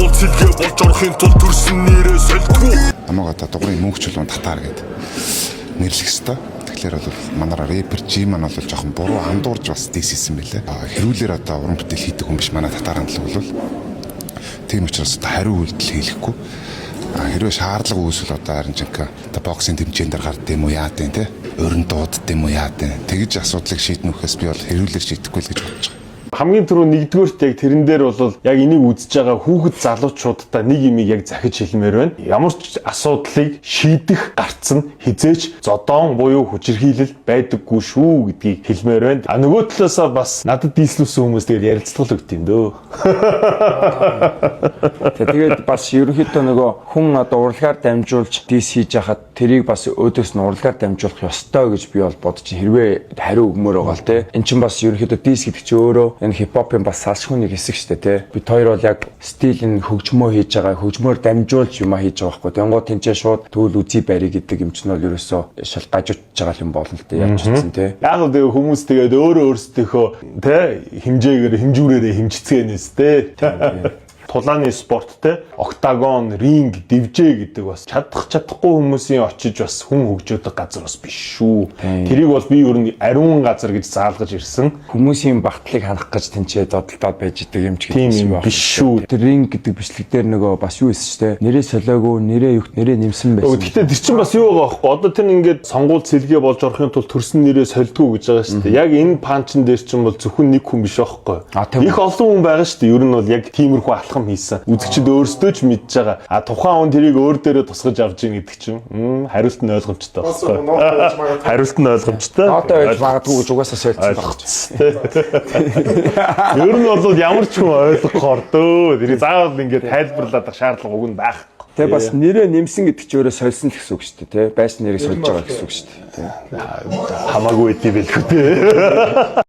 сонголт сэлгээ болж орохын тулд төрсөн нэрээ сольдгүй. Намайг одоо дугрын мөнхчлүүн татаар гэдэг нэрлэх ёстой. Тэгэхээр бол манай рэпер G маань бол жоохон буруу андуурж бас дийссэн байлээ. Хэрүүлэр одоо уран бүтээл хийдэг хүн биш манай татар хандлага бол тийм учраас одоо хариу үйлдэл хийхгүй. Хэрвээ шаардлага үүсвэл одоо харин ч одоо боксинг тэмцээнд гард юм уу яа дээ те. Өрн дуудд юм уу яа дээ. Тэгж асуудлыг шийднөхөөс би бол хэрүүлэр шийдэхгүй л гэж бодож байгаа. Хамгийн түрүү нэгдүгээрт яг тэрэн дээр бол яг энийг үзэж байгаа хүүхэд залуучуудаа нэг юмыг яг захиж хэлмээр байна. Ямар ч асуудлыг шийдэх гарцсан хизээч зодоон буюу хүчирхийлэл байдаггүй шүү гэдгийг хэлмээр байна. Нөгөө талаасаа бас надад дийслүүлсэн хүмүүс тэгээд ярилцлага өгд юм дөө. Тэгээд бас ерөнхийдөө нөгөө хүн одоо урлагаар дамжуулж дийс хийж хахад тэрийг бас өөдөөс нь урлагаар дамжуулах ёстой гэж би бол бодож хэрвээ хариу өгмөр байгаа л те. Эн чинь бас ерөнхийдөө дийс гэдэг чинь өөрөө энэ хипхопын бас салшгүй нэг хэсэг шүү дээ те. Бид хоёр бол яг стилийн хөгжмөө хийж байгаа, хөгжмөөр дамжуулж юмаа хийж байгаа байхгүй. Тэнгууд тэнцээ шууд төвл үзий барь гэдэг юм чинь бол ерөөсөө шал гажууч байгаа юм болно л те. Яаж ч те. Яг л тэгээ хүмүүс тэгээд өөрөө өөрсдийнхөө те хэмжээгээр хэмжүүрээрээ хэмжицгээнээс те. Тулааны спорт те октагон, ринг, дивжээ гэдэг бас чадахгүй хүмүүсийн очиж бас хүн хөгжөөдөг газар бас биш шүү. Тэрийг бол би ер нь ариун газар гэж заалгаж ирсэн. Хүмүүсийн багтлыг ханах гэж тэнцээ додолдоод байж идэг юм ч тийм юм биш шүү. Тэр ринг гэдэг бичлэг дээр нөгөө бас юу хэлсэн ч те. Нэрээ солиогүй, нэрээ югт, нэрээ нэмсэн байсан. Гэхдээ тэр чинь бас юу байгаа байхгүй. Одоо тэр ингээд сонгуульд сэлгээ болж орохын тулд төрсөн нэрээ солидгүй гэж байгаа шүү дээ. Яг энэ панчн дээр чинь бол зөвхөн нэг хүн биш байхгүй. Их олон хүн байгаа шүү дээ. Ер нь бол яг тиймэрхүү алхам хийсэн. Үзэгчд өөрсдөө ч мэдж байгаа. Тухайн хүн тэрийг өөр дээрээ тусгаж авч ийн гэдэг чинь хариулт нь ойлгомжтой байна. Хариулт нь ойлгомжтой. Одоо ойлгож магадгүй гэж угаасаа солилцсон байна. Ер нь бол ямар ч хүн ойлгохоор дөө. Тэрийг заавал ингээд тайлбарлаад ах шаардлага уг нь байх. Тэгээ бас нэрээ нэмсэн гэдэг чинь өөрөө сольсон л гэсэн үг шүү дээ, тэ. Байсан нэрийг сольж байгаа гэсэн үг шүү дээ. Хамаагүй үгүй билгүй дээ.